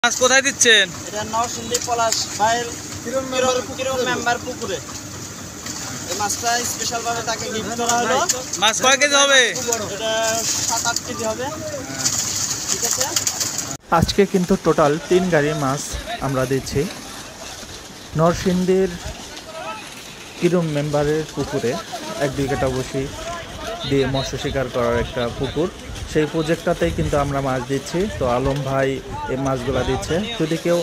মাছ কোথায় দিচ্ছেন? এটা নরসিংদী পলাশ ভাইয়ের কিরম মেম্বার পুকুরে এই মাছটা স্পেশাল ভাবে তাকে গিফট করা হলো। মাছ কয় কেজি হবে? এটা 7-8 কেজি হবে। ঠিক আছে, আজকে কিন্তু টোটাল 3 গাড়ি মাছ আমরা দিচ্ছি নরসিংদীর কিরম মেম্বারের পুকুরে। 1-2 কাটা বসি দিয়ে মৎস্য শিকার করার একটা পুকুর, সেই প্রজেক্টটাতেই কিন্তু আমরা মাছ দিচ্ছি। তো আলম ভাই এই মাছগুলা দিচ্ছে। যদি কেউ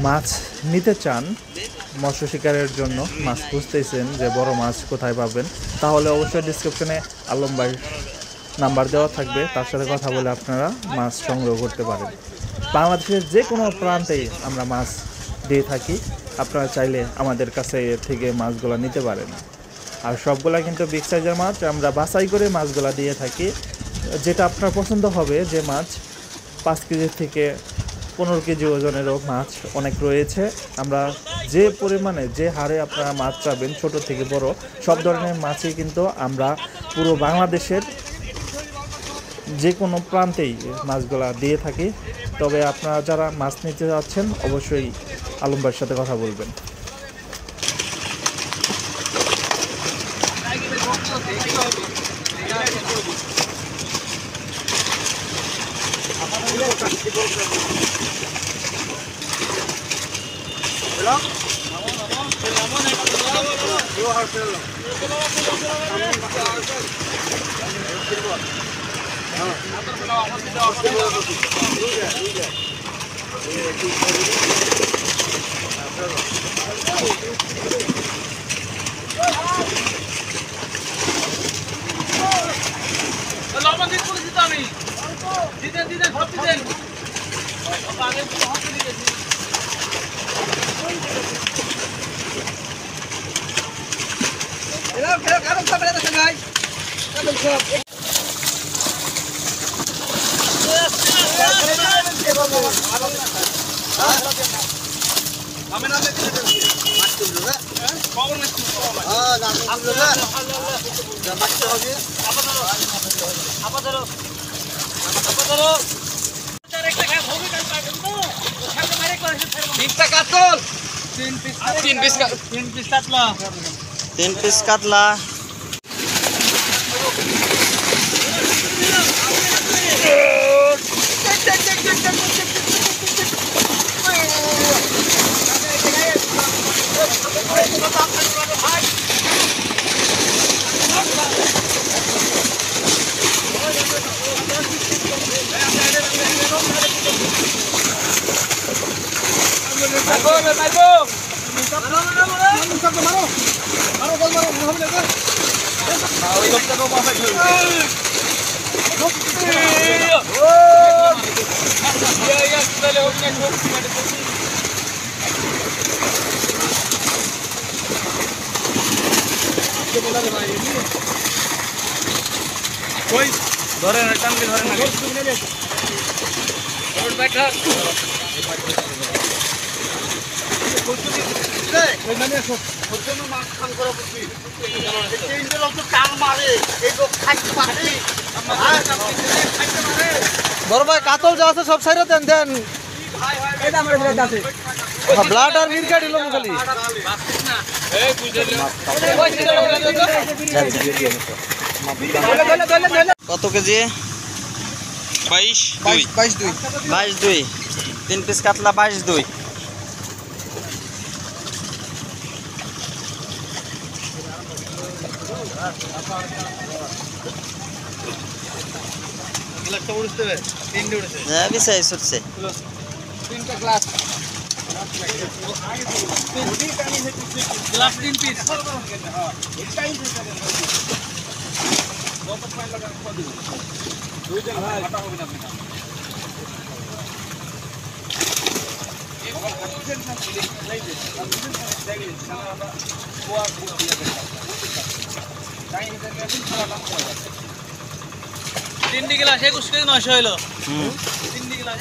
মাছ নিতে চান, মৎস্য শিকারের জন্য মাছ খুঁজতেছেন যে বড় মাছ কোথায় পাবেন, তাহলে অবশ্যই ডিসক্রিপশনে আলম ভাই নাম্বার দেওয়া থাকবে, তার সাথে কথা বলে আপনারা মাছ সংগ্রহ করতে পারেন। বাংলাদেশের যে কোনো প্রান্তেই আমরা মাছ দিয়ে থাকি, আপনারা চাইলে আমাদের কাছে এর থেকে মাছগুলো নিতে পারেন। আর সবগুলা কিন্তু বিগ সাইজের মাছ, আমরা বাছাই করে মাছগুলা দিয়ে থাকি। যেটা আপনার পছন্দ হবে, যে মাছ 5 কেজি থেকে 15 কেজি ওজনেরও মাছ অনেক রয়েছে। আমরা যে পরিমাণে, যে হারে আপনারা মাছ চাবেন, ছোট থেকে বড় সব ধরনের মাছই কিন্তু আমরা পুরো বাংলাদেশের যে কোনো প্রান্তেই মাছগুলা দিয়ে থাকি। তবে আপনারা যারা মাছ নিতে যাচ্ছেন, অবশ্যই আলম ভাইয়ের সাথে কথা বলবেন। তিন পিস কাতলা, ধরেন টানকে ধরেন বড় ভাই কাতল যা আছে সব সাইড দেন দেন। ব্লাড আর মিরকা দিল খালি কত কেজি? 22 3 পিস কাতলা 22। হ্যাঁ বিশাই ছুটছে। তিনটি গ্লাস 21 কেজি 900 হলো। 3 গ্লাস